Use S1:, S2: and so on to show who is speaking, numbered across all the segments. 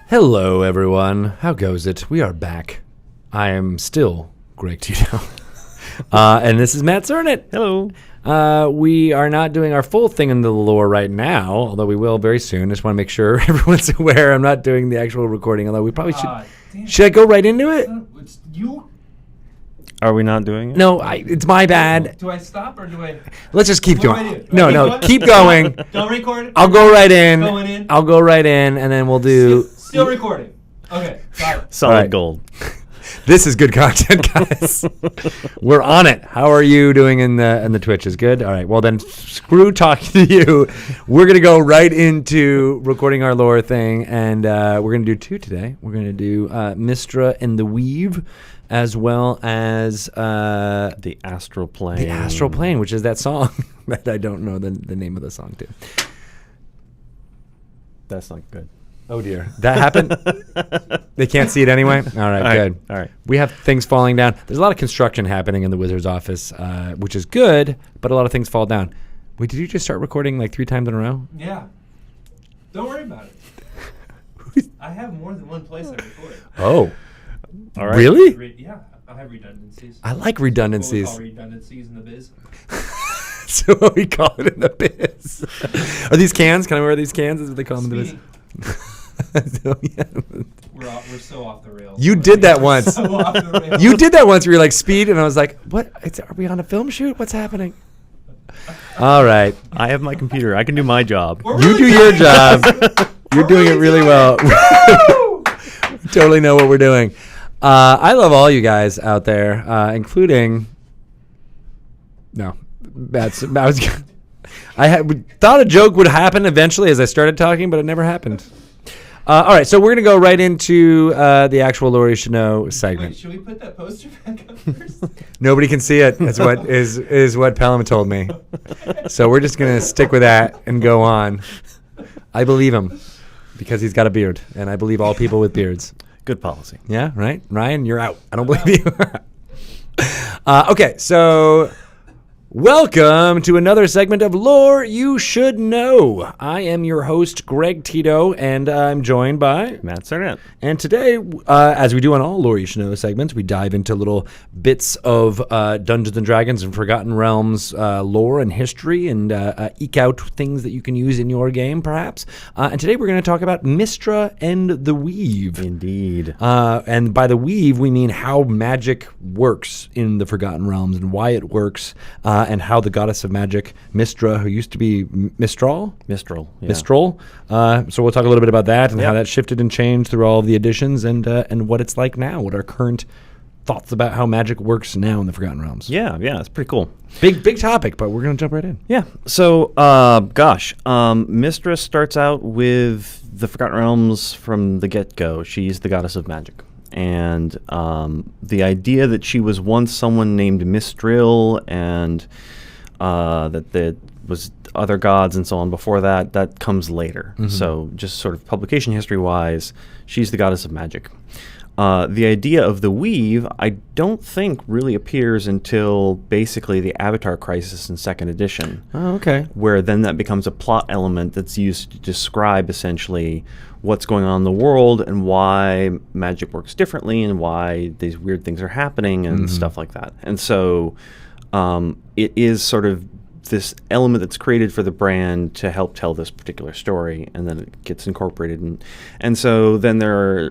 S1: Hello, everyone. How goes it? We are back. I am still Greg Tito. And this is Matt Cernit.
S2: Hello.
S1: We are not doing our full thing in the lore right now, although we will very soon. I just want to make sure everyone's aware I'm not doing the actual recording, although we probably should. Should I go right into it?
S3: It's you.
S2: Are we not doing it?
S1: No, it's my bad.
S3: Do I stop or do I?
S1: Let's just keep
S3: What do
S1: going.
S3: I do?
S1: No, keep going.
S3: Don't record it.
S1: I'll go right in.
S3: Going in.
S1: I'll go right in, and then we'll do.
S3: Still recording. Okay. Got it.
S2: Solid
S1: Right.
S2: gold.
S1: This is good content, guys. We're on it. How are you doing in the Twitch? Is good? All right. Well, then screw talking to you. We're going to go right into recording our lore thing, and we're going to do two today. We're going to do Mystra and the Weave, as well as
S2: The Astral Plane.
S1: the Astral Plane, which is that song that I don't know the name of the song to.
S2: That's not good.
S1: Oh, dear. That happened? They can't see it anyway? All right, good.
S2: All right.
S1: We have things falling down. There's a lot of construction happening in the Wizard's office, which is good, but a lot of things fall down. Wait, did you just start recording like 3 times in a row?
S3: Yeah. Don't worry about it. I have more than one place I record.
S1: Oh.
S2: All right.
S1: Really?
S3: Yeah, I have redundancies.
S1: I like
S3: What we
S1: redundancies.
S3: call redundancies in the biz.
S1: So we call it in the biz. Are these cans? Can I wear these cans? Is what they call them in the biz? So, yeah.
S3: We're so off the rails.
S1: You did that once.
S3: So off the rails.
S1: You did that once where you're like, speed, and I was like, what? Are we on a film shoot? What's happening? All right.
S2: I have my computer. I can do my job.
S3: We're
S1: You
S3: really
S1: do your
S3: good.
S1: job. You're
S3: We're
S1: doing it really
S3: doing
S1: well.
S3: it.
S1: We totally know what we're doing. I love all you guys out there, including. No, I thought a joke would happen eventually as I started talking, but it never happened. All right, so we're gonna go right into the actual lore you should know segment.
S3: Wait, should we put that poster back up first?
S1: Nobody can see it. That's what is what Pelham told me. So we're just gonna stick with that and go on. I believe him because he's got a beard, and I believe all people with beards.
S2: Good policy.
S1: Yeah, right? Ryan, you're out. I don't believe you. Okay, so welcome to another segment of Lore You Should Know. I am your host, Greg Tito, and I'm joined by
S2: Matt Cernit.
S1: And today, as we do on all Lore You Should Know segments, we dive into little bits of Dungeons & Dragons and Forgotten Realms lore and history and eke out things that you can use in your game, perhaps. And today we're going to talk about Mystra and the Weave.
S2: Indeed.
S1: And by the Weave, we mean how magic works in the Forgotten Realms and why it works, and how the goddess of magic, Mystra, who used to be Mistral,
S2: Yeah.
S1: so we'll talk a little bit about that and how that shifted and changed through all of the editions and what it's like now, what our current thoughts about how magic works now in the Forgotten Realms.
S2: Yeah, it's pretty cool.
S1: Big topic, but we're going to jump right in.
S2: Yeah. So, Mystra starts out with the Forgotten Realms from the get-go. She's the goddess of magic. And the idea that she was once someone named Mistril and that there was other gods and so on before that comes later.
S1: Mm-hmm.
S2: So just sort of publication history-wise, she's the goddess of magic. The idea of the Weave, I don't think really appears until basically the Avatar Crisis in 2nd edition.
S1: Oh, okay.
S2: Where then that becomes a plot element that's used to describe essentially what's going on in the world and why magic works differently and why these weird things are happening and stuff like that. And so it is sort of this element that's created for the brand to help tell this particular story, and then it gets incorporated. And so then there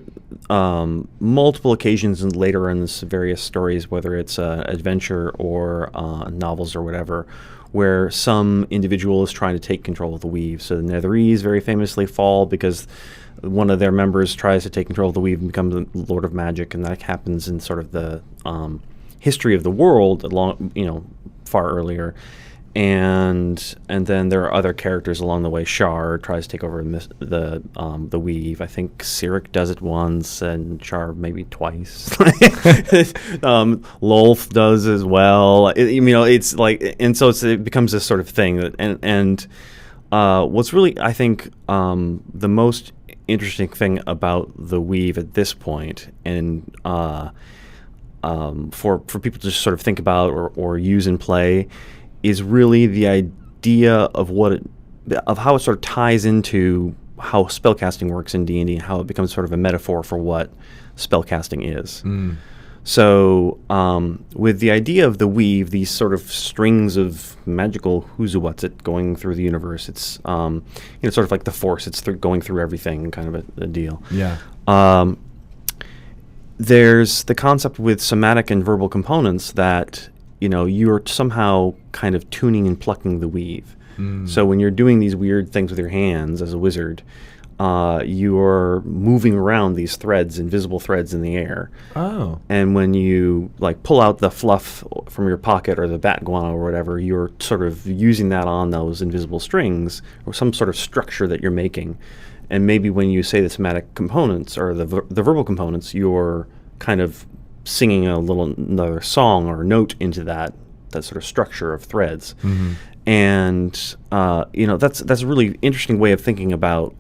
S2: are multiple occasions and later in this various stories, whether it's adventure or novels or whatever, where some individual is trying to take control of the Weave. So the Netherese very famously fall because one of their members tries to take control of the Weave and become the Lord of Magic, and that happens in sort of the history of the world, far earlier. And then there are other characters along the way. Shar tries to take over the Weave. I think Cyric does it once, and Shar maybe twice. Lolth does as well. It's like, and so it becomes this sort of thing. And what's really, I think, the most interesting thing about the Weave at this point, and for people to just sort of think about or use and play, is really the idea of how it sort of ties into how spellcasting works in D&D and how it becomes sort of a metaphor for what spellcasting is. So with the idea of the weave, these sort of strings of magical who's-what's-it going through the universe, it's sort of like the Force. It's going through everything, kind of a deal.
S1: Yeah.
S2: There's the concept with somatic and verbal components that you're somehow kind of tuning and plucking the weave. So when you're doing these weird things with your hands as a wizard, you're moving around these threads, invisible threads in the air.
S1: Oh.
S2: And when you pull out the fluff from your pocket or the bat guano or whatever, you're sort of using that on those invisible strings or some sort of structure that you're making. And maybe when you say the somatic components or the verbal components, you're kind of singing another song or note into that sort of structure of threads. And that's a really interesting way of thinking about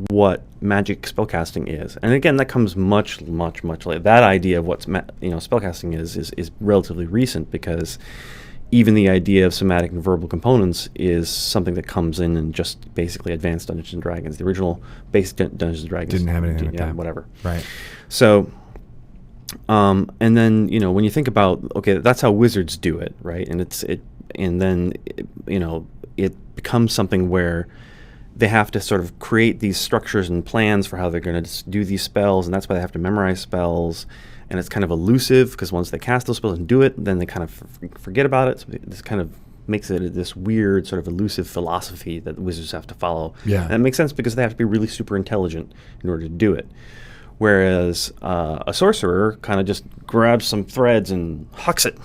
S2: what magic spellcasting is. And again, that comes much later. That idea of what spellcasting is relatively recent, because even the idea of somatic and verbal components is something that comes in just basically Advanced Dungeons and Dragons. The original basic Dungeons and Dragons
S1: didn't have anything like that.
S2: Whatever.
S1: Right.
S2: So. And then when you think about that's how wizards do it, right? And it becomes something where they have to sort of create these structures and plans for how they're going to do these spells, and that's why they have to memorize spells. And it's kind of elusive because once they cast those spells and do it, then they kind of forget about it. So this kind of makes it this weird sort of elusive philosophy that wizards have to follow.
S1: Yeah,
S2: and it makes sense because they have to be really super intelligent in order to do it. Whereas a sorcerer kind of just grabs some threads and hucks it,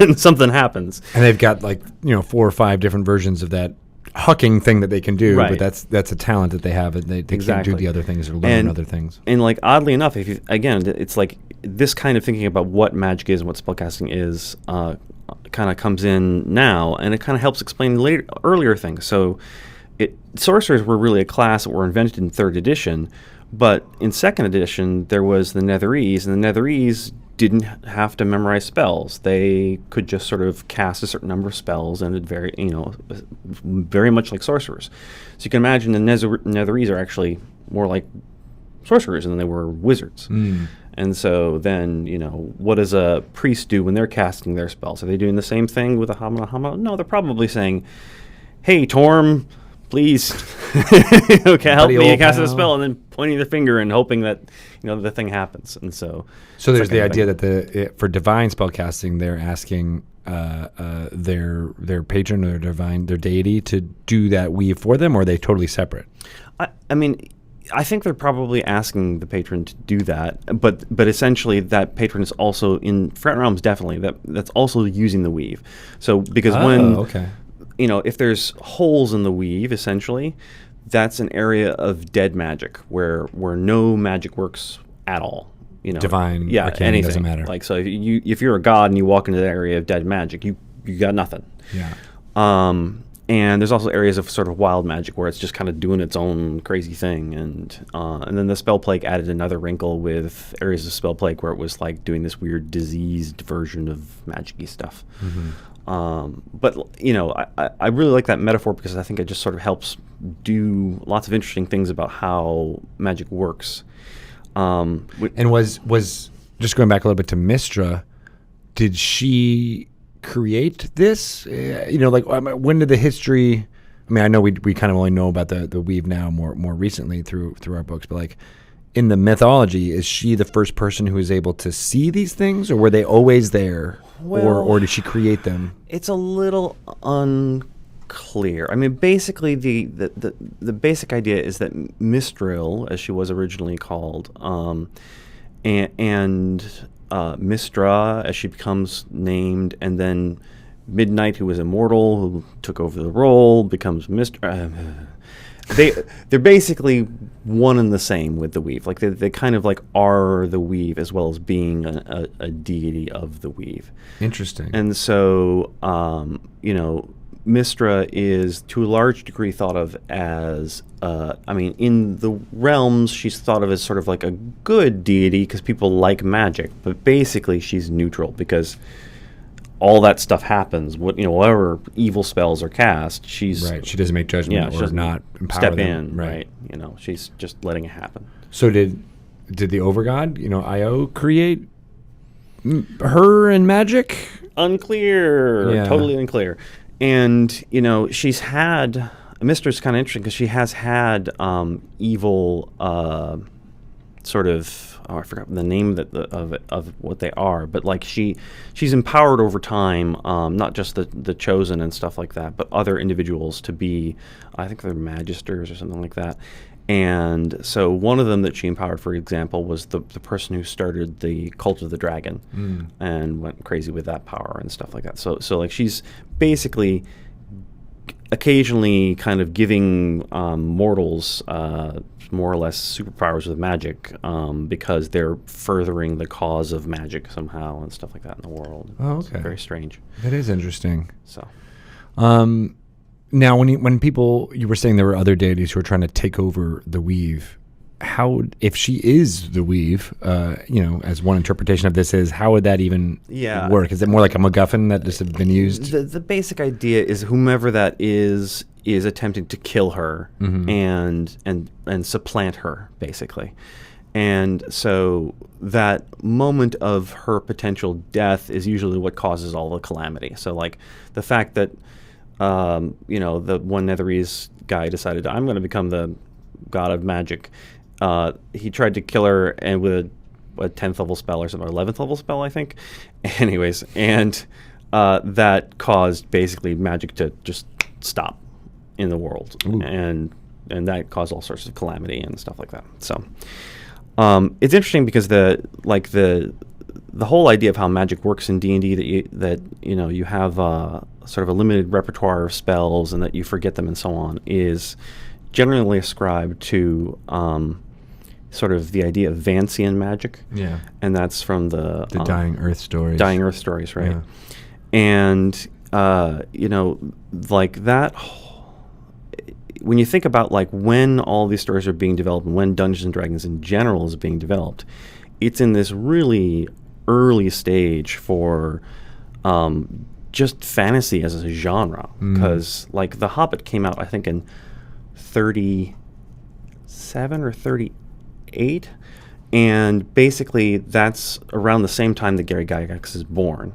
S2: and something happens.
S1: And they've got 4 or 5 different versions of that hucking thing that they can do,
S2: right.
S1: But that's a talent that they have, and they can't do the other things or learn other things.
S2: And oddly enough, it's like this kind of thinking about what magic is and what spellcasting is kind of comes in now, and it kind of helps explain earlier things. So sorcerers were really a class that were invented in 3rd edition. But in 2nd edition, there was the Netherese, and the Netherese didn't have to memorize spells. They could just sort of cast a certain number of spells, and it very much like sorcerers. So you can imagine the Netherese are actually more like sorcerers than they were wizards. And so then, what does a priest do when they're casting their spells? Are they doing the same thing with a Hamana? No, they're probably saying, "Hey, Torm, please help me cast a spell," and then pointing the finger and hoping that the thing happens. And so
S1: there's the idea that for divine spellcasting, they're asking their patron or their deity to do that weave for them, or are they totally separate?
S2: I think they're probably asking the patron to do that, but essentially that patron is also in Forgotten Realms, definitely that's also using the weave. So because if there's holes in the weave, essentially, that's an area of dead magic where no magic works at all.
S1: Divine, arcane,
S2: anything
S1: doesn't matter.
S2: So if you're a god and you walk into that area of dead magic, you got nothing.
S1: Yeah.
S2: And there's also areas of sort of wild magic where it's just kind of doing its own crazy thing, and then the Spell Plague added another wrinkle with areas of Spell Plague where it was doing this weird diseased version of magic-y stuff. But I really like that metaphor because I think it just sort of helps do lots of interesting things about how magic works.
S1: And was just going back a little bit to Mystra, did she create this? When did the history? I know we kind of only know about the weave now more recently through our books, but in the mythology, is she the first person who is able to see these things, or were they always there, or did she create them? It's
S2: a little unclear. Mystra, the basic idea is that Mistral, as she was originally called, and Mystra, as she becomes named, and then Midnight, who was immortal, who took over the role, becomes Mystra. They're basically one and the same with the weave. They kind of are the weave as well as being a deity of the weave.
S1: Interesting.
S2: And so, Mystra is to a large degree thought of as, in the realms, she's thought of as sort of a good deity because people like magic, but basically she's neutral because all that stuff happens. Whatever evil spells are cast, she's
S1: Right. She doesn't make
S2: she
S1: judgment or
S2: doesn't
S1: not empower
S2: step
S1: them.
S2: in, right? She's just letting it happen.
S1: So did the Overgod, Io, create her and magic?
S2: Unclear.
S1: Yeah.
S2: Totally unclear. And, she's had... Mystra's kind of interesting because she has had evil sort of... Oh, I forgot the name of what they are. But, like, she's empowered over time, not just the Chosen and stuff like that, but other individuals to be... I think they're Magisters or something like that. And so one of them that she empowered, for example, was the person who started the Cult of the Dragon and went crazy with that power and stuff like that. So like she's basically occasionally kind of giving mortals more or less superpowers with magic because they're furthering the cause of magic somehow and stuff like that in the world.
S1: Oh,
S2: It's
S1: okay.
S2: very strange.
S1: That is interesting.
S2: So.
S1: Now, when people, you were saying there were other deities who were trying to take over the weave, how, if she is the weave, as one interpretation of this is, how would that even work? Is it more like a MacGuffin that just had been used?
S2: The basic idea is whomever that is attempting to kill her and supplant her, basically. And so that moment of her potential death is usually what causes all the calamity. So, like, the fact that the one Netherese guy decided, I'm going to become the god of magic. He tried to kill her and with a 10th level spell or something, or 11th level spell, I think. Anyways, and that caused basically magic to just stop in the world.
S1: Ooh.
S2: And that caused all sorts of calamity and stuff like that. So it's interesting because the whole idea of how magic works in D&D, that you have sort of a limited repertoire of spells and that you forget them and so on, is generally ascribed to sort of the idea of Vancian magic.
S1: Yeah.
S2: And that's from the
S1: Dying Earth stories.
S2: Dying Earth stories, right?
S1: Yeah.
S2: And, like that, when you think about like when all these stories are being developed and when Dungeons and Dragons in general is being developed, it's in this really early stage for just fantasy as a genre, because like The Hobbit came out I think in 37 or 38, and basically that's around the same time that Gary Gygax is born.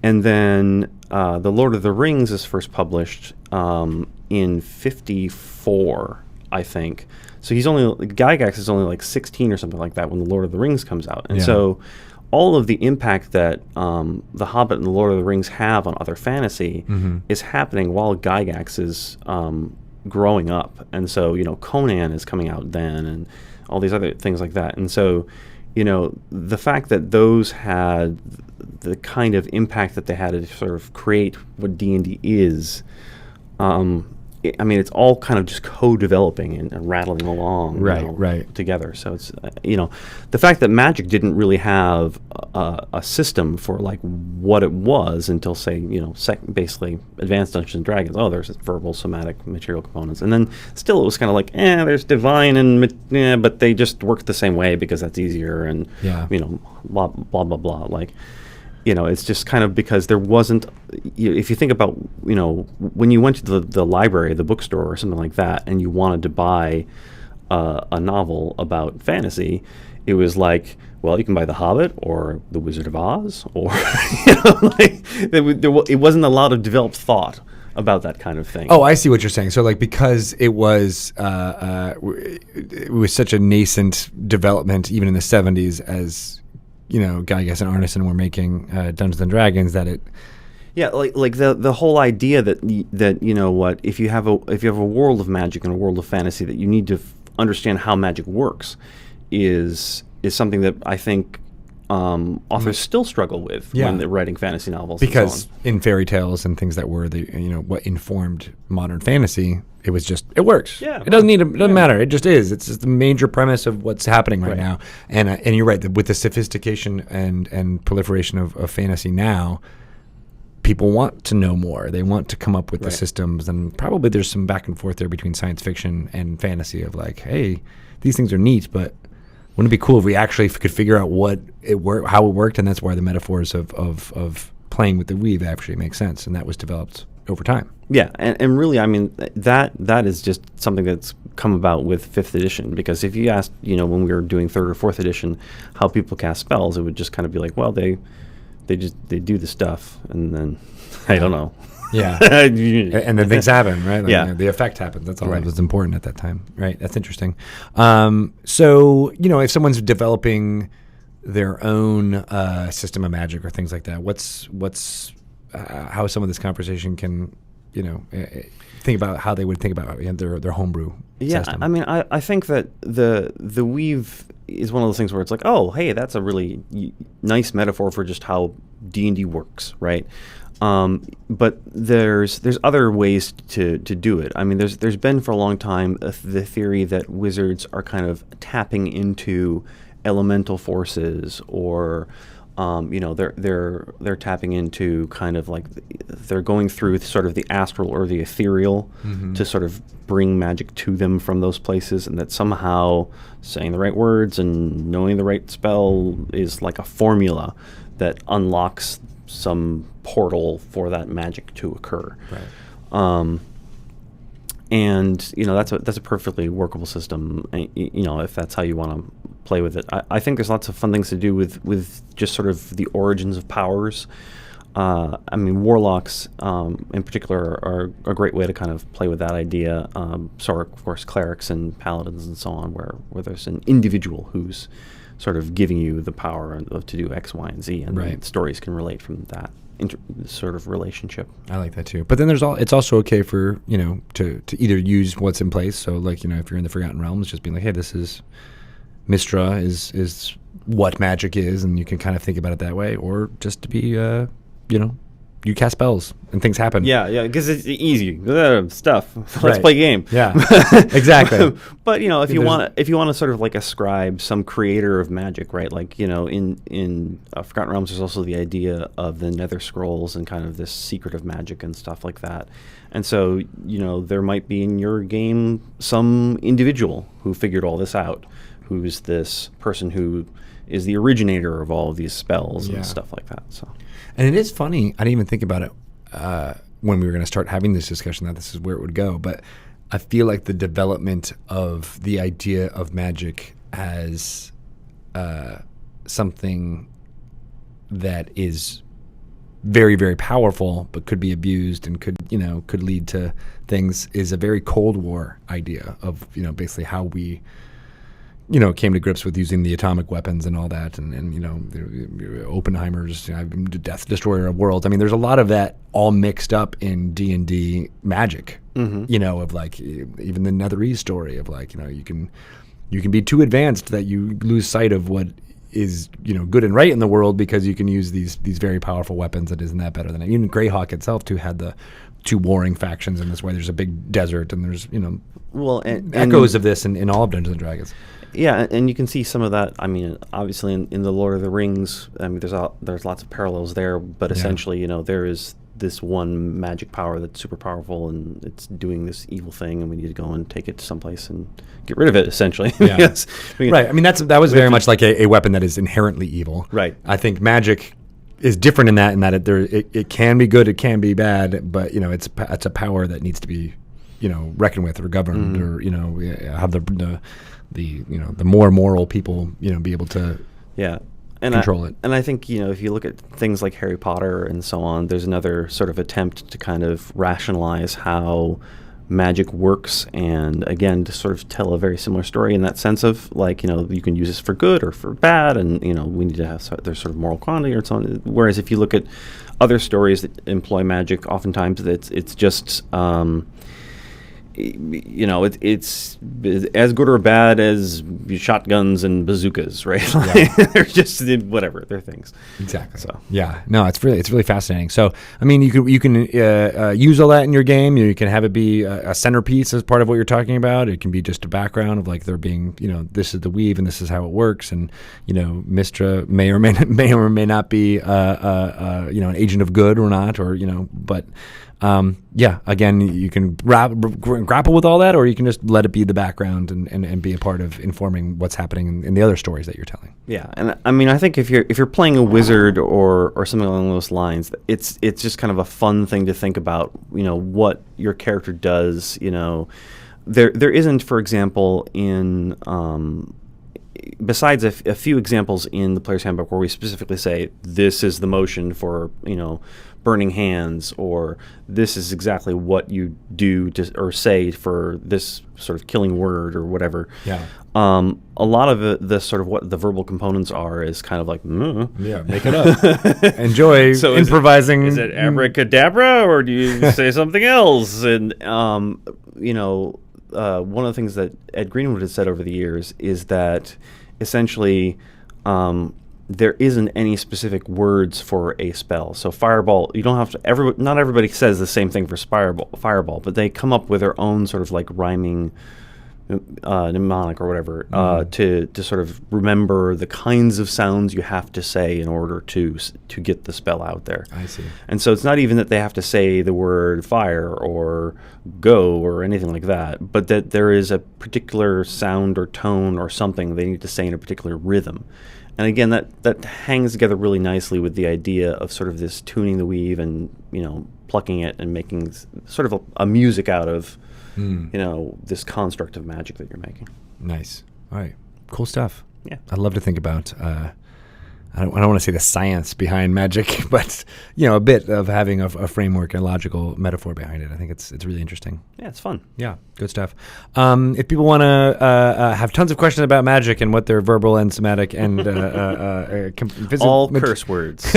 S2: And then The Lord of the Rings is first published in 54, I think. So Gygax is only like 16 or something like that when The Lord of the Rings comes out. And so all of the impact that The Hobbit and The Lord of the Rings have on other fantasy is happening while Gygax is growing up. And so, Conan is coming out then and all these other things like that. And so, the fact that those had the kind of impact that they had to sort of create what D&D is, it's all kind of just co-developing and rattling along
S1: Right.
S2: together. So it's, the fact that magic didn't really have a system for like what it was until, say, basically Advanced Dungeons and Dragons. Oh, there's verbal, somatic, material components. And then still it was kind of like, there's divine and, but they just work the same way because that's easier and, blah, blah, blah, blah. Like, it's just kind of because there wasn't, if you think about, when you went to the library, the bookstore or something like that, and you wanted to buy a novel about fantasy, it was like, well, you can buy The Hobbit or The Wizard of Oz, or, it wasn't a lot of developed thought about that kind of thing.
S1: Oh, I see what you're saying. So, like, because it was such a nascent development, even in the 70s, as Gygax and Arneson were making Dungeons and Dragons, that it.
S2: Yeah, like the whole idea that if you have a world of magic and a world of fantasy, that you need to understand how magic works, is something that I think authors still struggle with when they're writing fantasy novels.
S1: Because
S2: and so on.
S1: in fairy tales and things that were what informed modern fantasy, it was just, it works.
S2: Yeah,
S1: it doesn't matter. It just is. It's just the major premise of what's happening right now. And you're right, with the sophistication and proliferation of fantasy now, people want to know more. They want to come up with the systems, and probably there's some back and forth there between science fiction and fantasy of like, hey, these things are neat, but wouldn't it be cool if we actually could figure out how it worked? And that's why the metaphors of playing with the weave actually makes sense, and that was developed over time.
S2: Yeah, and really, I mean, that is just something that's come about with 5th edition, because if you asked, when we were doing 3rd or 4th edition, how people cast spells, it would just kind of be like, well, they do the stuff, and then, I don't know.
S1: Yeah. And then things happen, right? Like,
S2: Yeah.
S1: the effect happens. That's all
S2: Right.
S1: that was important at that time, right? That's interesting. So, if someone's developing their own system of magic or things like that, what's how some of this conversation can, think about how they would think about their homebrew system.
S2: I mean, I think that the weave is one of those things where it's like, oh, hey, that's a really nice metaphor for just how D&D works, right? But there's other ways to do it. I mean, there's been for a long time the theory that wizards are kind of tapping into elemental forces, or they're tapping into kind of like they're going through sort of the astral or the ethereal to sort of bring magic to them from those places, and that somehow saying the right words and knowing the right spell is like a formula that unlocks some portal for that magic to occur.
S1: Right.
S2: And that's a perfectly workable system. If that's how you want to play with it, I think there's lots of fun things to do with just sort of the origins of powers. I mean, warlocks in particular are a great way to kind of play with that idea. So are, of course, clerics and paladins and so on, where there's an individual who's sort of giving you the power to do X, Y, and Z, and
S1: Right.
S2: stories can relate from that sort of relationship.
S1: I like that too. But then it's also okay for, to either use what's in place. So like, if you're in the Forgotten Realms, just being like, hey, this is Mystra is what magic is, and you can kind of think about it that way, or just to be, you cast spells and things happen.
S2: Yeah, because it's easy stuff. Let's
S1: Right.
S2: play a game.
S1: Yeah, exactly.
S2: But if you want to sort of like ascribe some creator of magic, right? Like in Forgotten Realms, there's also the idea of the Nether Scrolls and kind of this secret of magic and stuff like that. And so there might be in your game some individual who figured all this out, who's this person who is the originator of all of these spells and stuff like that. So.
S1: And it is funny. I didn't even think about it when we were going to start having this discussion that this is where it would go. But I feel like the development of the idea of magic as something that is very, very powerful, but could be abused and could lead to things, is a very Cold War idea of basically how we came to grips with using the atomic weapons and all that, and Oppenheimer's Death Destroyer of Worlds. I mean, there's a lot of that all mixed up in D&D magic. Of like even the Netherese story of like you can be too advanced that you lose sight of what is good and right in the world because you can use these very powerful weapons. That isn't that better than it. Even Greyhawk itself too had the two warring factions in this way. There's a big desert, and there's echoes of this in all of Dungeons and Dragons.
S2: Yeah, and you can see some of that. I mean, obviously in the Lord of the Rings, I mean, there's lots of parallels there. But essentially, there is this one magic power that's super powerful, and it's doing this evil thing, and we need to go and take it to someplace and get rid of it. Essentially,
S1: right. I mean, that was very much like a weapon that is inherently evil.
S2: Right.
S1: I think magic is different in that it can be good, it can be bad, but it's a power that needs to be reckoned with or governed, or have the more moral people be able to control it.
S2: And I think if you look at things like Harry Potter and so on, there's another sort of attempt to kind of rationalize how magic works, and again to sort of tell a very similar story in that sense of like you can use this for good or for bad, and we need to have there's sort of moral quantity or so on. Whereas if you look at other stories that employ magic, oftentimes it's just it's as good or bad as shotguns and bazookas, right? They're just whatever, they're things.
S1: Exactly.
S2: So
S1: no, it's really fascinating. So I mean, you can use all that in your game. You can have it be a centerpiece as part of what you're talking about. It can be just a background of like there being this is the weave and this is how it works, and Mystra may or may not be an agent of good or not, or but Yeah, again, you can grapple with all that, or you can just let it be the background and be a part of informing what's happening in the other stories that you're telling.
S2: Yeah, and I mean, I think if you're playing a wizard or something along those lines, it's just kind of a fun thing to think about. What your character does. There isn't, for example, in besides a few examples in the Player's Handbook where we specifically say this is the motion for burning hands, or this is exactly what you do or say for this sort of killing word or whatever.
S1: Yeah.
S2: A lot of the sort of what the verbal components are is kind of like
S1: yeah, make it up. Enjoy improvising.
S2: Is it abracadabra, or do you say something else? And one of the things that Ed Greenwood has said over the years is that essentially there isn't any specific words for a spell. So fireball, you don't have to. Not everybody says the same thing for fireball, but they come up with their own sort of like rhyming mnemonic or whatever to sort of remember the kinds of sounds you have to say in order to get the spell out there.
S1: I see.
S2: And so it's not even that they have to say the word fire or go or anything like that, but that there is a particular sound or tone or something they need to say in a particular rhythm. And again, that hangs together really nicely with the idea of sort of this tuning the weave and plucking it and making sort of a music out of this construct of magic that you're making.
S1: Nice. All right. Cool stuff.
S2: Yeah.
S1: I'd love to think about, I don't want to say the science behind magic, but, a bit of having a framework and logical metaphor behind it. I think it's really interesting.
S2: Yeah, it's fun.
S1: Yeah, good stuff. If people want to have tons of questions about magic and what they're verbal and somatic and
S2: all curse words.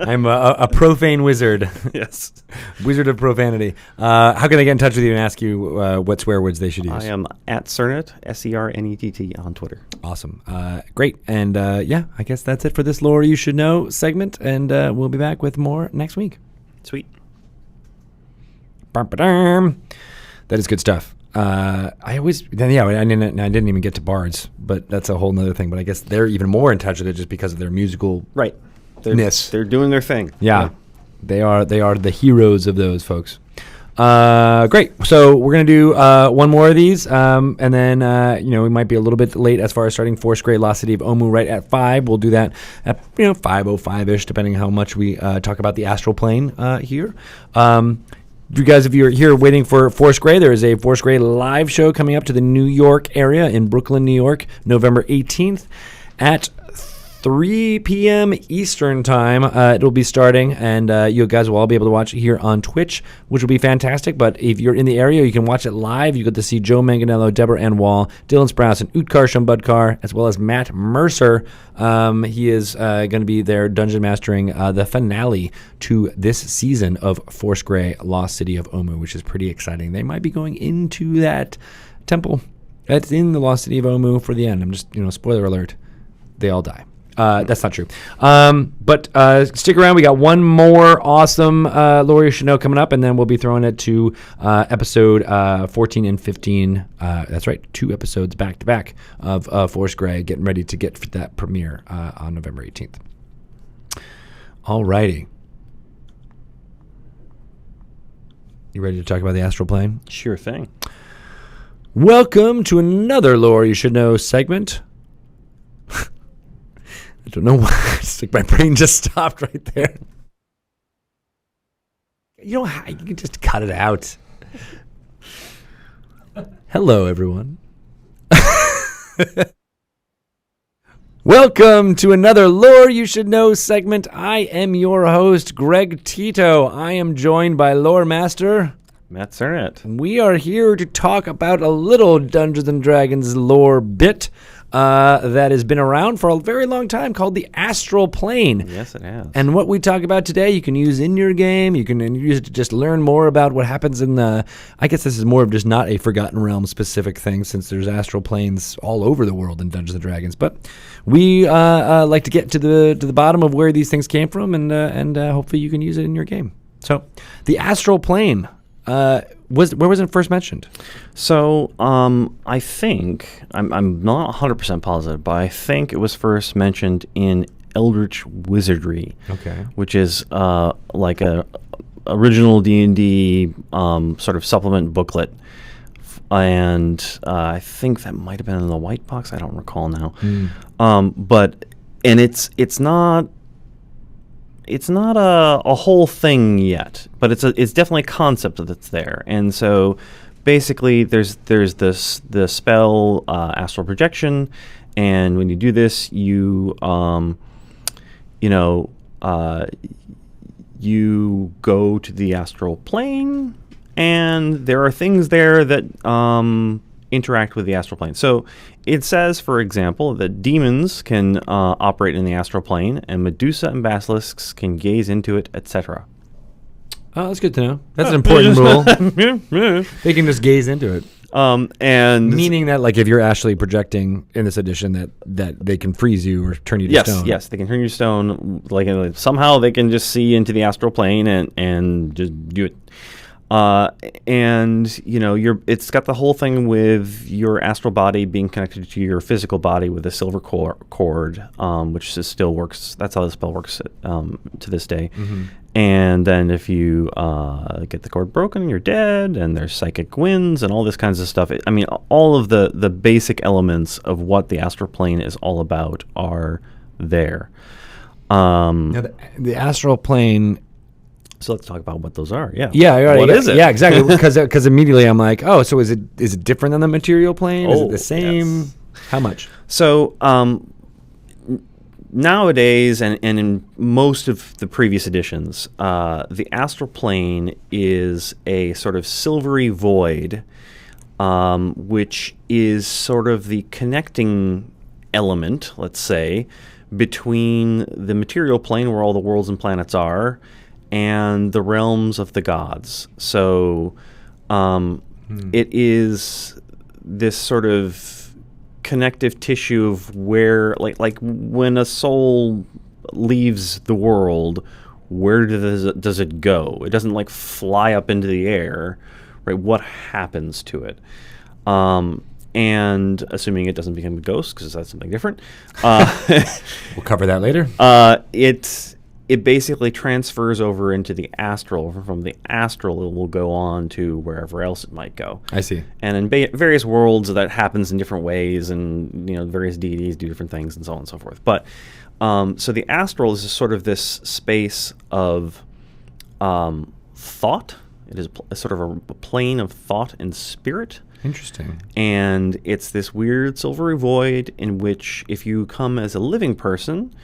S1: I'm a profane wizard.
S2: Yes.
S1: Wizard of profanity. How can they get in touch with you and ask you what swear words they should use?
S2: I am at Cernett, Cernett on Twitter.
S1: Awesome. Great. And I guess that's it for this Lore You Should Know segment. And we'll be back with more next week.
S2: Sweet.
S1: That is good stuff. I didn't even get to bards, but that's a whole nother thing. But I guess they're even more in touch with it just because of their musical
S2: right. They're doing their thing.
S1: Yeah. They are the heroes of those folks. Great. So we're gonna do one more of these, and then we might be a little bit late as far as starting Fourth Grade Lost City of Omu right at 5. We'll do that at 5:05ish, depending how much we talk about the Astral Plane here. If you're here waiting for Fourth Grade, there is a Fourth Grade live show coming up to the New York area in Brooklyn, New York, November 18th at 3 p.m. Eastern time. It'll be starting, and you guys will all be able to watch it here on Twitch, which will be fantastic. But if you're in the area, you can watch it live. You get to see Joe Manganello, Deborah Ann Wall, Dylan Sprouse, and Utkar Shumbudkar, as well as Matt Mercer. He is going to be there dungeon mastering the finale to this season of Force Grey Lost City of Omu, which is pretty exciting. They might be going into that temple that's in the Lost City of Omu for the end. I'm just, spoiler alert, they all die. That's not true. But stick around. We got one more awesome Lore You Should Know coming up, and then we'll be throwing it to episode 14 and 15. That's right, 2 episodes back to back of Force Grey, getting ready to get that premiere on November 18th. All righty. You ready to talk about the Astral Plane?
S2: Sure thing.
S1: Welcome to another Lore You Should Know segment. I don't know why. My brain just stopped right there. You can just cut it out. Hello, everyone. Welcome to another Lore You Should Know segment. I am your host, Greg Tito. I am joined by Lore Master
S2: Matt Cernett.
S1: We are here to talk about a little Dungeons & Dragons lore bit that has been around for a very long time called the Astral Plane.
S2: Yes, it has.
S1: And what we talk about today, you can use in your game. You can use it to just learn more about what happens in the... I guess this is more of just not a Forgotten Realms specific thing, since there's astral planes all over the world in Dungeons & Dragons. But we like to get to the bottom of where these things came from, and hopefully you can use it in your game. So the Astral Plane... where was it first mentioned?
S2: So I think I'm not 100% positive, but I think it was first mentioned in Eldritch Wizardry,
S1: Okay.
S2: which is like a original D&D sort of supplement booklet. And I think that might have been in the white box. I don't recall now. But it's not a whole thing yet, but it's definitely a concept that's there. And so basically there's the spell Astral Projection, and when you do this, you you go to the astral plane, and there are things there that interact with the astral plane. So it says, for example, that demons can operate in the astral plane, and Medusa and basilisks can gaze into it, etc.
S1: Oh, that's good to know. That's an important rule. They can just gaze into it.
S2: And
S1: Meaning that, like, if you're actually projecting in this edition, that they can freeze you or turn you to stone.
S2: Yes, they can turn you to stone. Like somehow they can just see into the astral plane and just do it. And it's got the whole thing with your astral body being connected to your physical body with a silver cord, which still works. That's how the spell works to this day. Mm-hmm. And then if you get the cord broken, you're dead. And there's psychic winds and all this kinds of stuff. I mean, all of the basic elements of what the astral plane is all about are there.
S1: Now, the astral plane.
S2: So let's talk about what those are. Yeah.
S1: Yeah. Right,
S2: What is it?
S1: Yeah, exactly. Because immediately I'm like, oh, so is it different than the material plane? Is it the same?
S2: Yes.
S1: How much?
S2: So nowadays, and in most of the previous editions, the astral plane is a sort of silvery void, which is sort of the connecting element, let's say, between the material plane where all the worlds and planets are and the realms of the gods. So it is this sort of connective tissue of where, like when a soul leaves the world, where does it go? It doesn't like fly up into the air, right? What happens to it? And assuming it doesn't become a ghost, because that's something different.
S1: We'll cover that later.
S2: It basically transfers over into the astral. From the astral, it will go on to wherever else it might go.
S1: I see.
S2: And in various worlds, that happens in different ways, and various deities do different things, and so on and so forth. But so the astral is sort of this space of thought. It is a sort of a plane of thought and spirit.
S1: Interesting.
S2: And it's this weird silvery void in which, if you come as a living person,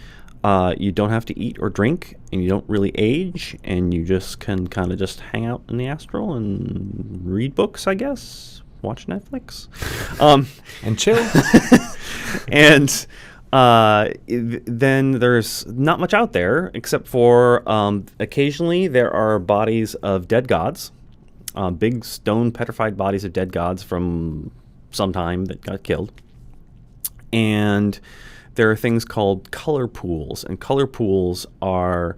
S2: you don't have to eat or drink, and you don't really age, and you just can kind of just hang out in the astral and read books, I guess, watch Netflix,
S1: and chill.
S2: And then there's not much out there except for occasionally there are bodies of dead gods, big stone petrified bodies of dead gods from some time that got killed, and there are things called color pools, and color pools are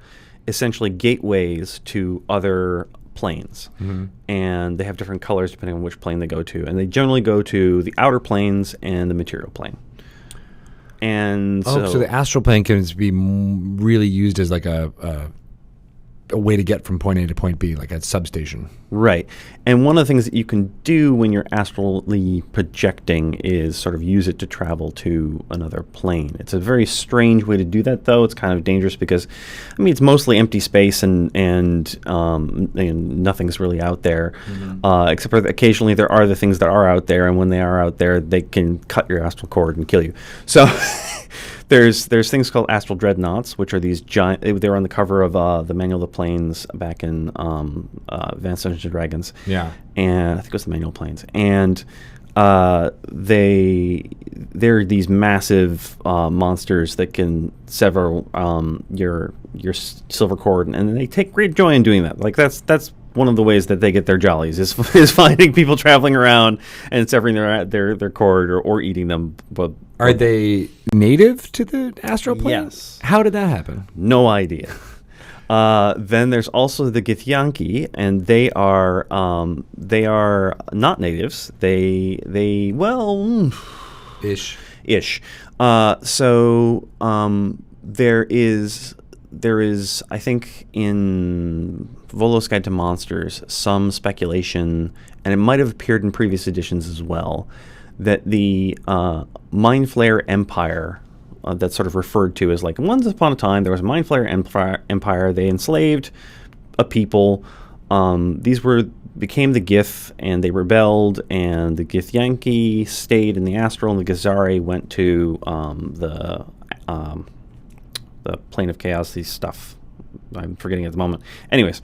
S2: essentially gateways to other planes. Mm-hmm. And they have different colors depending on which plane they go to. And they generally go to the outer planes and the material plane. And
S1: so the astral plane can be really used as like a way to get from point A to point B, like a substation.
S2: Right. And one of the things that you can do when you're astrally projecting is sort of use it to travel to another plane. It's a very strange way to do that, though. It's kind of dangerous because, it's mostly empty space and nothing's really out there, except for occasionally there are the things that are out there, and when they are out there, they can cut your astral cord and kill you. So there's things called Astral Dreadnoughts, which are these giant. They were on the cover of the Manual of the Planes back in Advanced Dungeons and Dragons. Yeah, and I think it was the Manual Planes, and they're these massive monsters that can sever your silver cord, and they take great joy in doing that. Like that's one of the ways that they get their jollies is finding people traveling around and severing their cord or eating them. But
S1: are they native to the astral plane?
S2: Yes.
S1: How did that happen?
S2: No idea. Then there's also the Githyanki, and they are not natives. They ish. So there is, I think, in Volo's Guide to Monsters, some speculation, and it might have appeared in previous editions as well, that the Mind Flayer Empire, that's sort of referred to as like, once upon a time, there was a Mind Flayer Empire. They enslaved a people. These became the Gith, and they rebelled, and the Githyanki stayed in the Astral, and the Githzari went to the Plane of Chaos, these stuff I'm forgetting at the moment. Anyways,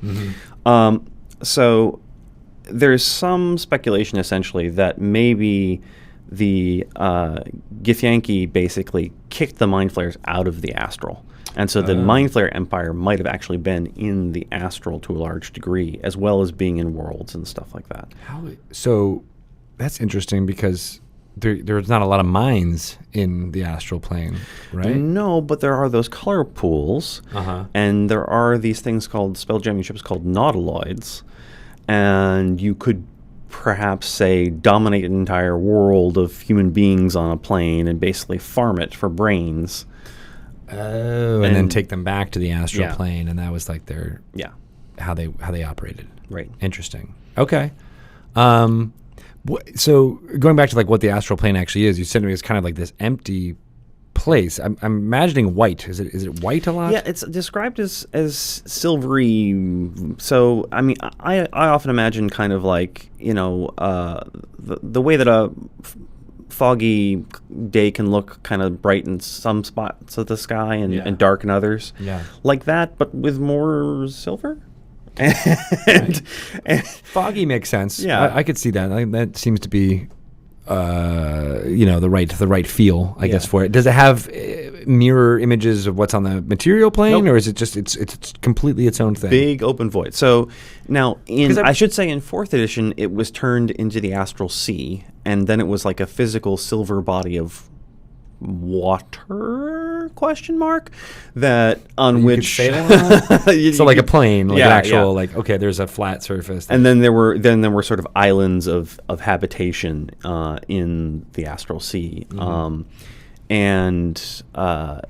S2: so there's some speculation essentially that maybe the Githyanki basically kicked the Mind Flayers out of the Astral. And so the Mind Flayer Empire might have actually been in the Astral to a large degree, as well as being in worlds and stuff like that.
S1: So that's interesting because there's not a lot of minds in the Astral Plane, right?
S2: No, but there are those color pools, and there are these things called spelljamming ships called nautiloids, and you could perhaps say dominate an entire world of human beings on a plane and basically farm it for brains.
S1: Oh, and then take them back to the Astral Plane, and that was like their how they operated.
S2: Right.
S1: Interesting. Okay. So going back to like what the Astral Plane actually is, you said to me it's kind of like this empty place. I'm imagining white. Is it white a lot?
S2: Yeah, it's described as silvery. So I mean, I often imagine kind of like, you know, the way that a foggy day can look kind of bright in some spots of the sky and dark in others. Yeah, like that, but with more silver. and
S1: foggy makes sense. Yeah, I could see that. That seems to be, the right feel, I guess, for it. Does it have mirror images of what's on the material plane, or is it just it's completely its own thing?
S2: Big open void. So now, I should say, in 4th edition, it was turned into the Astral Sea, and then it was like a physical silver body of water that on
S1: you
S2: which
S1: could sail on? So like a plane, like an actual like, okay, there's a flat surface,
S2: and then there were sort of islands of habitation in the Astral Sea. And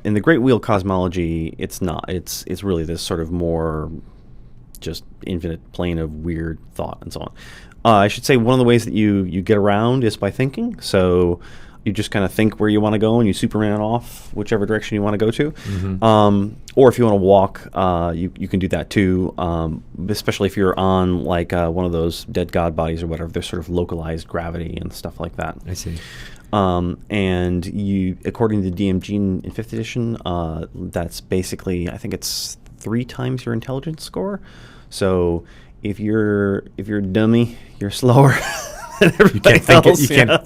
S2: in the Great Wheel cosmology, it's not. It's really this sort of more just infinite plane of weird thought and so on. I should say one of the ways that you get around is by thinking. So you just kind of think where you want to go, and you Superman off whichever direction you want to go to. Or if you want to walk, you can do that too. Especially if you're on like one of those dead god bodies or whatever. There's sort of localized gravity and stuff like that.
S1: I see.
S2: And you, according to DMG in 5th edition, that's basically, I think it's 3 times your intelligence score. So if you're a dummy, you're slower.
S1: You can't think.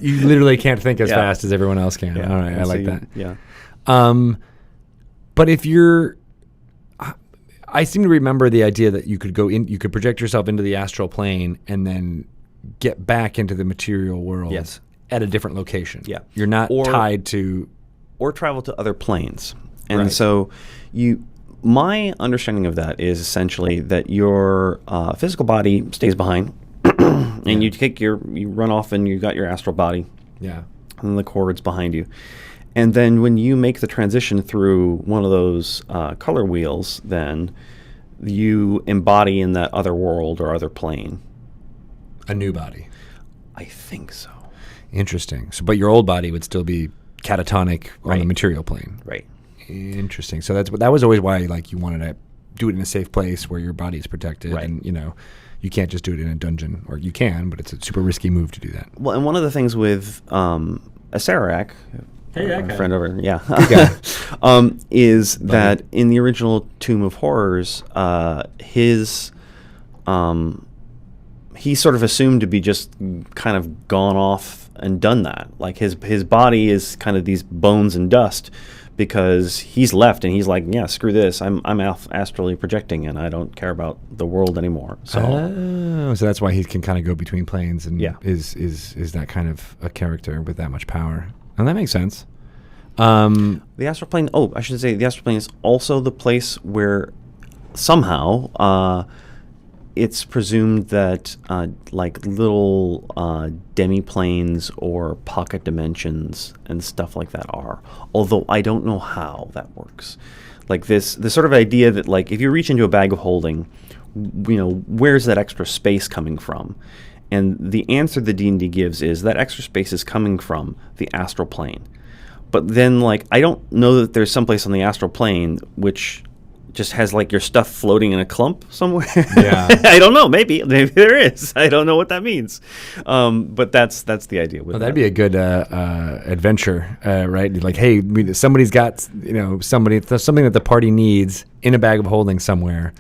S1: You literally can't think as fast as everyone else can. All right, I like that.
S2: Yeah.
S1: But if you're, I seem to remember the idea that you could go in, you could project yourself into the Astral Plane and then get back into the material world at a different location. Yeah, you're not tied to,
S2: or travel to other planes. And so my understanding of that is essentially that your physical body stays behind. And you run off and you got your astral body. Yeah. And the chord's behind you. And then when you make the transition through one of those color wheels, then you embody in that other world or other plane.
S1: A new body.
S2: I think so.
S1: Interesting. So, but your old body would still be catatonic on the material plane.
S2: Right.
S1: Interesting. So that was always why like you wanted to do it in a safe place where your body is protected, and you can't just do it in a dungeon, or you can, but it's a super risky move to do that.
S2: Well, and one of the things with Acerak, a friend over, is that in the original Tomb of Horrors, he's sort of assumed to be just kind of gone off and done that. Like his body is kind of these bones and dust, because he's left and he's like, yeah, screw this. I'm astrally projecting and I don't care about the world anymore.
S1: So that's why he can kind of go between planes and is that kind of a character with that much power. And that makes sense.
S2: The Astral Plane, I should say the Astral Plane is also the place where somehow it's presumed that like little demi-planes or pocket dimensions and stuff like that are. Although I don't know how that works. Like this sort of idea that like if you reach into a bag of holding, where's that extra space coming from? And the answer the D&D gives is that extra space is coming from the astral plane. But then, like, I don't know that there's someplace on the astral plane which just has, like, your stuff floating in a clump somewhere.
S1: Yeah.
S2: I don't know. Maybe there is. I don't know what that means. But that's the idea. With
S1: that'd be a good adventure, right? Like, hey, somebody's got, something that the party needs in a bag of holding somewhere.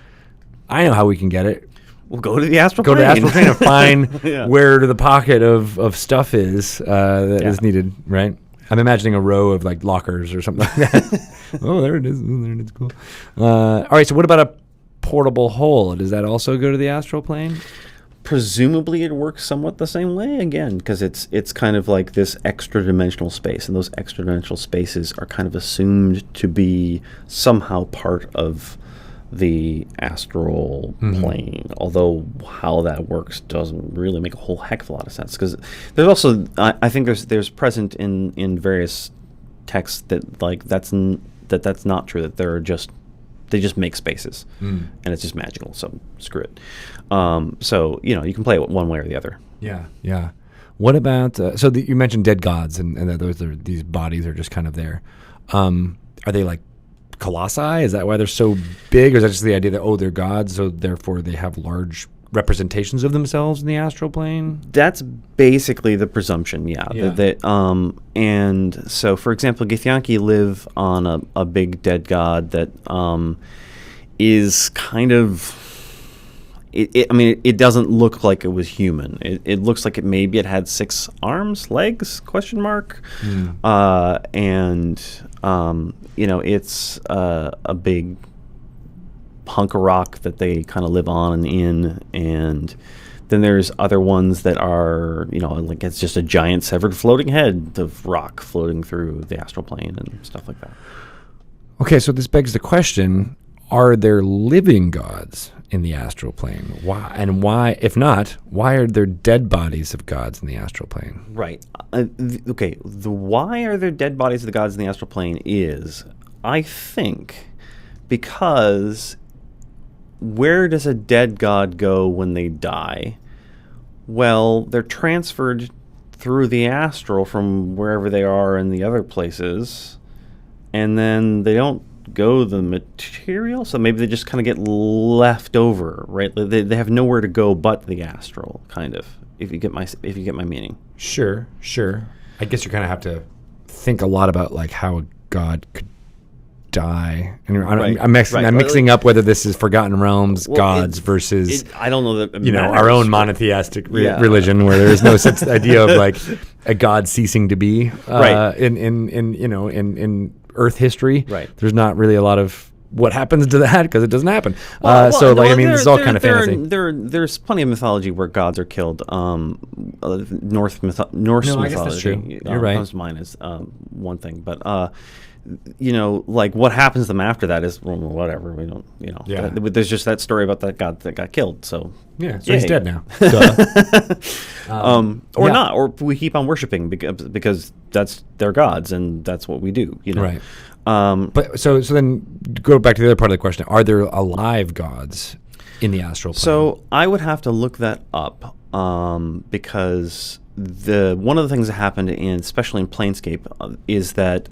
S1: I know how we can get it.
S2: We'll go to the astral
S1: plane. Go to the astral plane and find
S2: Yeah.
S1: where the pocket of stuff is that is needed, right? I'm imagining a row of like lockers or something like that. Oh, there it is. Oh, there it is. Cool. All right. So what about a portable hole? Does that also go to the astral plane?
S2: Presumably it works somewhat the same way, again, because it's kind of like this extra dimensional space, and those extra dimensional spaces are kind of assumed to be somehow part of the astral plane, although how that works doesn't really make a whole heck of a lot of sense, because there's also I think there's present in various texts that like that's not true, that they just make spaces and it's just magical, so screw it. So you can play it one way or the other.
S1: Yeah. What about you mentioned dead gods and that these bodies are just kind of there. Are they like colossi? Is that why they're so big, or is that just the idea that they're gods, so therefore they have large representations of themselves in the astral plane?
S2: That's basically the presumption, yeah. And so, for example, Githyanki live on a big dead god that is kind of. It doesn't look like it was human. It looks like it had 6 arms, legs, question mark. It's a big hunk of rock that they kind of live on and in. And then there's other ones that are, like it's just a giant severed floating head of rock floating through the astral plane and stuff like that.
S1: Okay, so this begs the question, are there living gods in the astral plane? Why, if not, why are there dead bodies of gods in the astral plane?
S2: Right. Okay, the why are there dead bodies of the gods in the astral plane is, I think, because where does a dead god go when they die? Well, they're transferred through the astral from wherever they are in the other places, and then they don't go the material, so maybe they just kind of get left over, right? They have nowhere to go but the astral, kind of. If you get my meaning.
S1: Sure. I guess you kind of have to think a lot about like how a god could die, and I'm mixing up whether this is Forgotten Realms gods versus
S2: I don't know that
S1: our own monotheistic religion, where there is no such idea of like a god ceasing to be in Earth history.
S2: Right.
S1: There's not really a lot of what happens to that because it doesn't happen. This is all kind of fantasy.
S2: There's plenty of mythology where gods are killed. Norse mythology.
S1: I guess that's true. You're right.
S2: Comes to mind as one thing, but like what happens to them after that is whatever. We don't,
S1: Yeah.
S2: There's just that story about that god that got killed. So
S1: yeah, so he's dead now.
S2: Not, or we keep on worshiping because that's their gods and that's what we do.
S1: Right. But so then go back to the other part of the question: are there alive gods in the astral plane?
S2: So I would have to look that up because one of the things that happened especially in Planescape is that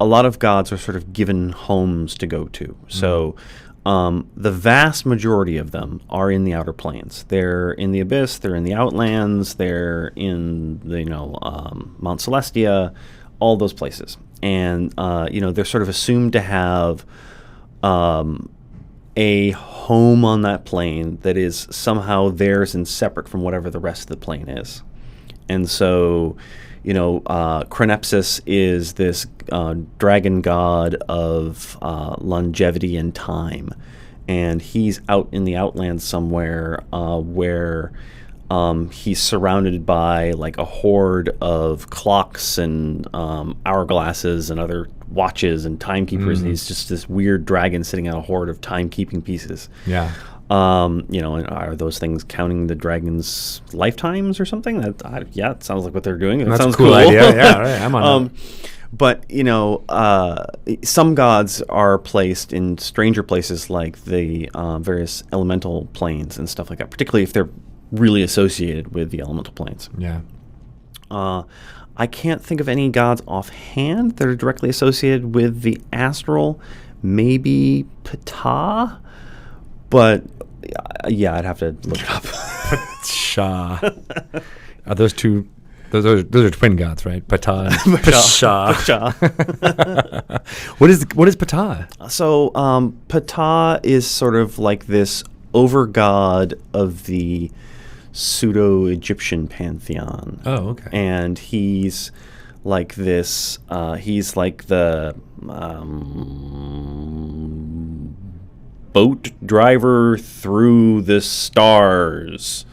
S2: a lot of gods are sort of given homes to go to. So the vast majority of them are in the outer planes. They're in the Abyss, they're in the Outlands, they're in Mount Celestia, all those places. And they're sort of assumed to have a home on that plane that is somehow theirs and separate from whatever the rest of the plane is. And so Chronepsis is this dragon god of longevity and time, and he's out in the Outlands somewhere where he's surrounded by like a horde of clocks and hourglasses and other watches and timekeepers, and he's just this weird dragon sitting on a horde of timekeeping pieces.
S1: Yeah.
S2: And are those things counting the dragon's lifetimes or something? Yeah, it sounds like what they're doing. That
S1: That's
S2: sounds
S1: a cool idea. Yeah, right. I'm on that.
S2: But some gods are placed in stranger places like the various elemental planes and stuff like that, particularly if they're really associated with the elemental planes.
S1: Yeah.
S2: I can't think of any gods offhand that are directly associated with the astral. Maybe Ptah, but yeah, I'd have to look it up.
S1: Shah. Are those two? Those are twin gods, right? Ptah and Shah. What is Ptah?
S2: So Ptah is sort of like this over-god of the pseudo-Egyptian pantheon.
S1: Oh, okay.
S2: And he's like this. He's like the boat driver through the stars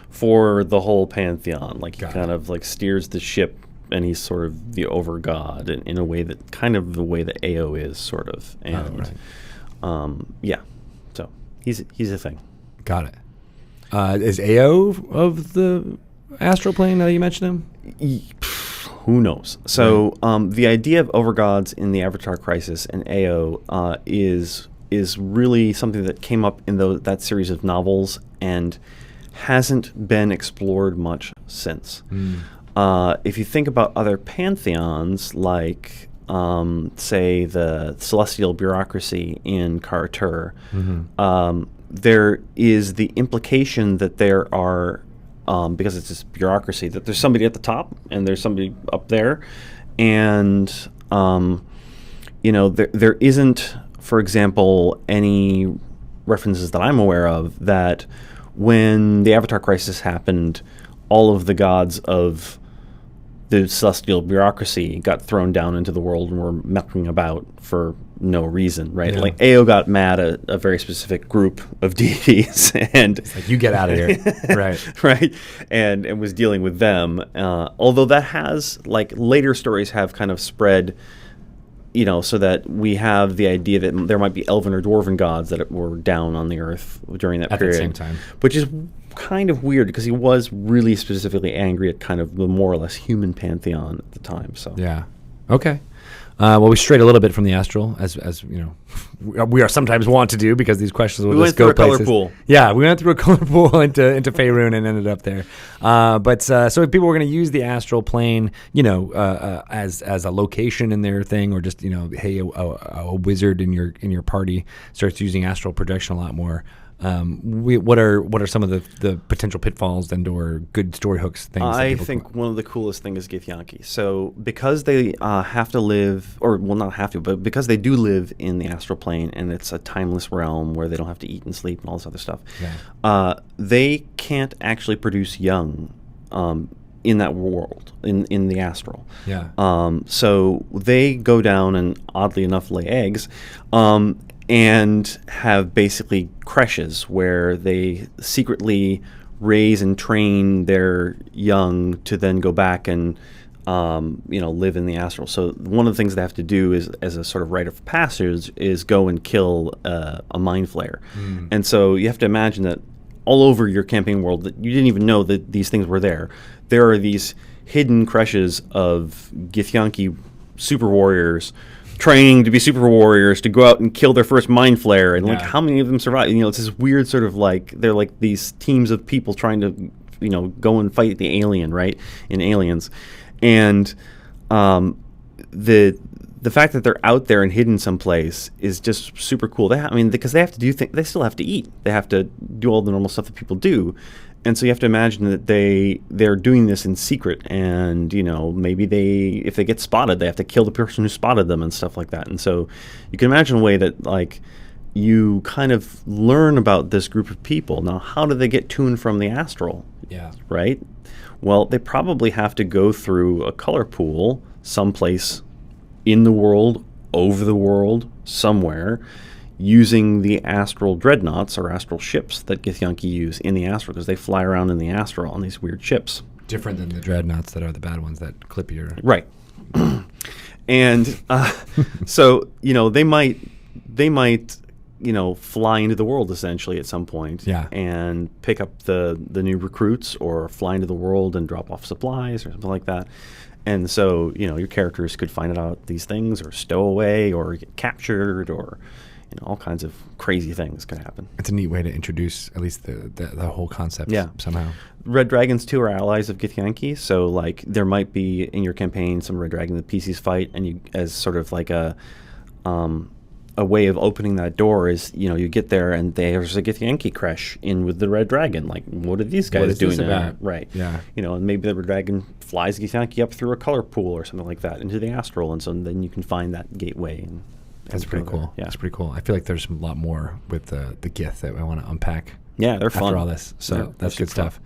S2: for the whole pantheon. Like he kind of like steers the ship, and he's sort of the over god in a way that kind of the way that Ao is sort of. And yeah, so he's a thing.
S1: Got it. Is Ao of the Astral Plane now that you mentioned him?
S2: Who knows? So the idea of overgods in the Avatar Crisis and Ao is really something that came up in that series of novels and hasn't been explored much since. If you think about other pantheons, like say the celestial bureaucracy in Kara-Tur, there is the implication that there are, because it's this bureaucracy, that there's somebody at the top and there's somebody up there, and there isn't, for example, any references that I'm aware of that when the Avatar Crisis happened, all of the gods of the celestial bureaucracy got thrown down into the world and were mucking about for no reason, right?
S1: Yeah.
S2: Like Ao got mad at a very specific group of deities, and
S1: It's like, you get out of here. Right.
S2: right, and was dealing with them. Although that has, like, later stories have kind of spread, so that we have the idea that there might be elven or dwarven gods that were down on the earth during that period.
S1: At the same time.
S2: Which is kind of weird because he was really specifically angry at kind of the more or less human pantheon at the time. So
S1: Yeah. Okay. Well, we strayed a little bit from the astral, as you know, we are sometimes want to do, because these questions will
S2: We
S1: just
S2: went
S1: go
S2: through a
S1: places.
S2: color pool.
S1: Yeah, we went through a color pool into Faerun and ended up there. So if people were going to use the astral plane, as a location in their thing, or just hey, a wizard in your party starts using astral projection a lot more. What are some of the potential pitfalls and/or good story hooks things?
S2: I think one of the coolest things is Githyanki. So because they have to live, or well, not have to, but because they do live in the astral plane, and it's a timeless realm where they don't have to eat and sleep and all this other stuff, they can't actually produce young in that world, in the astral.
S1: Yeah.
S2: So they go down and, oddly enough, lay eggs. And have basically creches where they secretly raise and train their young to then go back and live in the astral. So one of the things they have to do is, as a sort of rite of passage, is go and kill a mind flayer. And so you have to imagine that all over your campaign world, that you didn't even know that these things were there. There are these hidden creches of Githyanki super warriors training to be super warriors to go out and kill their first mind flare, and like how many of them survive? It's this weird sort of like they're like these teams of people trying to go and fight the alien, right, in Aliens. And the fact that they're out there and hidden someplace is just super cool. Because they have to do things. They still have to eat. They have to do all the normal stuff that people do. And so you have to imagine that they're doing this in secret, and maybe if they get spotted, they have to kill the person who spotted them and stuff like that. And so you can imagine a way that like you kind of learn about this group of people. Now, how do they get to and from the astral?
S1: Yeah.
S2: Right? Well, they probably have to go through a color pool someplace in the world, over the world, somewhere, using the astral dreadnoughts or astral ships that Githyanki use in the astral, because they fly around in the astral on these weird ships.
S1: Different than the dreadnoughts that are the bad ones that clip your...
S2: Right. And so they might fly into the world essentially at some point,
S1: Yeah.
S2: and pick up the new recruits, or fly into the world and drop off supplies or something like that. And so, your characters could find out these things, or stow away, or get captured, or all kinds of crazy things could happen.
S1: It's a neat way to introduce at least the whole concept.
S2: Yeah.
S1: Somehow.
S2: Red Dragons too are allies of Githyanki, so like there might be in your campaign some Red Dragon that PCs fight, and you, as sort of like a way of opening that door is, you get there and there's a Githyanki crash in with the Red Dragon. Like, what are these
S1: What
S2: guys
S1: is this
S2: doing now?
S1: about?
S2: Right.
S1: Yeah.
S2: And maybe the Red Dragon flies Githyanki up through a color pool or something like that into the astral, and so then you can find that gateway. And
S1: That's pretty
S2: go
S1: cool.
S2: there. Yeah.
S1: That's pretty cool. I feel like there's a lot more with the Gith that I want to unpack.
S2: Yeah, they're fun.
S1: After all this. So
S2: Yeah,
S1: that's
S2: they're
S1: good
S2: super fun.
S1: stuff.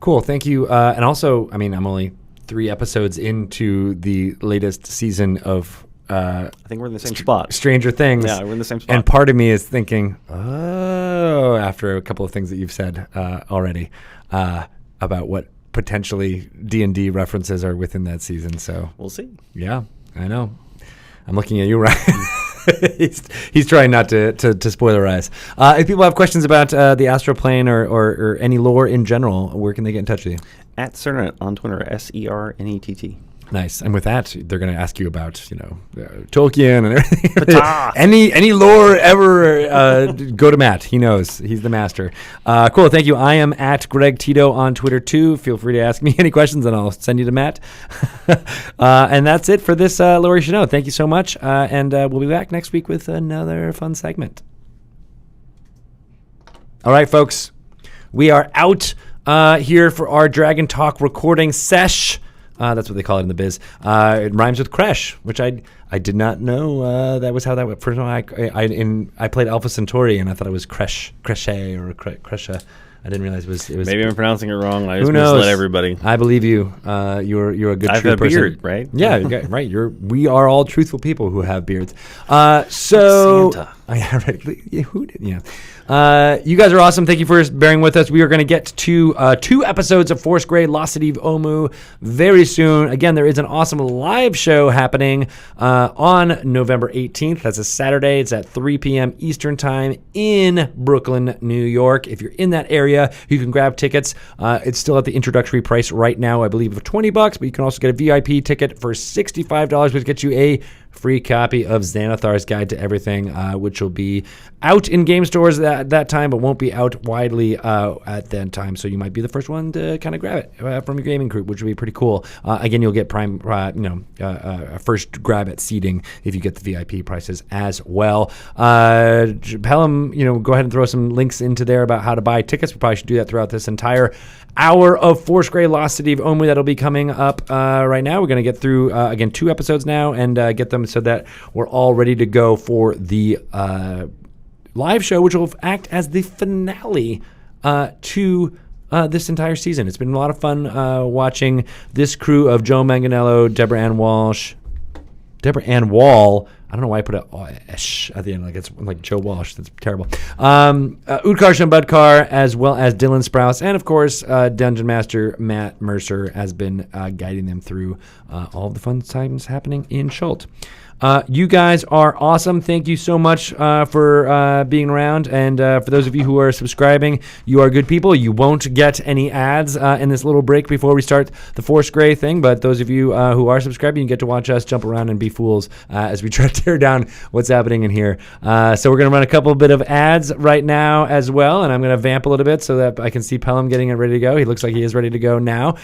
S1: Cool. Thank you. And also, I'm only 3 episodes into the latest season of
S2: I think we're in the same spot.
S1: Stranger Things.
S2: Yeah, we're in the same spot.
S1: And part of me is thinking, after a couple of things that you've said already about what potentially D&D references are within that season. So
S2: We'll see.
S1: yeah, I know. I'm looking at you, Ryan. he's trying not to spoilerize. If people have questions about the Astral Plane or any lore in general, where can they get in touch with you?
S2: At Cernet on Twitter, SERNETT.
S1: Nice. And with that, they're going to ask you about, Tolkien and everything.
S2: Ptah.
S1: any lore ever, go to Matt. He knows. He's the master. Cool. Thank you. I am at Greg Tito on Twitter, too. Feel free to ask me any questions, and I'll send you to Matt. And that's it for this Lore You Should Know. Thank you so much. And we'll be back next week with another fun segment. All right, folks. We are out here for our Dragon Talk recording sesh. That's what they call it in the biz. It rhymes with crash, which I did not know that was how that went. First of all, I played Alpha Centauri, and I thought it was cresche or crescia. I didn't realize it was.
S2: Maybe I'm pronouncing it wrong. And I just
S1: Who knows?
S2: misled everybody.
S1: I believe you. You're a good
S2: I
S1: true
S2: have a
S1: person.
S2: beard, right?
S1: Yeah, right. We are all truthful people who have beards. So
S2: Santa.
S1: Yeah, right. Yeah, who did? Yeah. You guys are awesome. Thank you for bearing with us. We are going to get to 2 episodes of Force Grey Lost City of Omu very soon. Again, there is an awesome live show happening on November 18th. That's a Saturday. It's at 3 p.m. Eastern Time in Brooklyn, New York. If you're in that area, you can grab tickets. It's still at the introductory price right now, I believe, of $20, but you can also get a VIP ticket for $65, which gets you a free copy of Xanathar's Guide to Everything, which will be out in game stores at that time, but won't be out widely at that time. So you might be the first one to kind of grab it from your gaming group, which would be pretty cool. Again, you'll get prime, first grab at seating if you get the VIP prices as well. Pelham, go ahead and throw some links into there about how to buy tickets. We probably should do that throughout this entire hour of Force Grey Lost City of Omu that'll be coming up right now. We're going to get through, again, 2 episodes now and get them so that we're all ready to go for the live show, which will act as the finale to this entire season. It's been a lot of fun watching this crew of Joe Manganiello, Deborah Ann Wall. I don't know why I put a esh at the end, like it's like Joe Walsh. That's terrible. Utkar Shambudkar, as well as Dylan Sprouse, and of course, Dungeon Master Matt Mercer has been guiding them through all of the fun times happening in Schult. You guys are awesome. Thank you so much for being around. And for those of you who are subscribing, you are good people. You won't get any ads in this little break before we start the Force Grey thing. But those of you who are subscribing, you get to watch us jump around and be fools as we try to tear down what's happening in here. So we're going to run a couple bit of ads right now as well. And I'm going to vamp a little bit so that I can see Pelham getting it ready to go. He looks like he is ready to go now.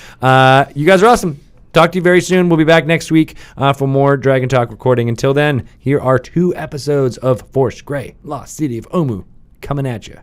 S1: You guys are awesome. Talk to you very soon. We'll be back next week for more Dragon Talk recording. Until then, here are 2 episodes of Force Grey Lost City of Omu coming at you.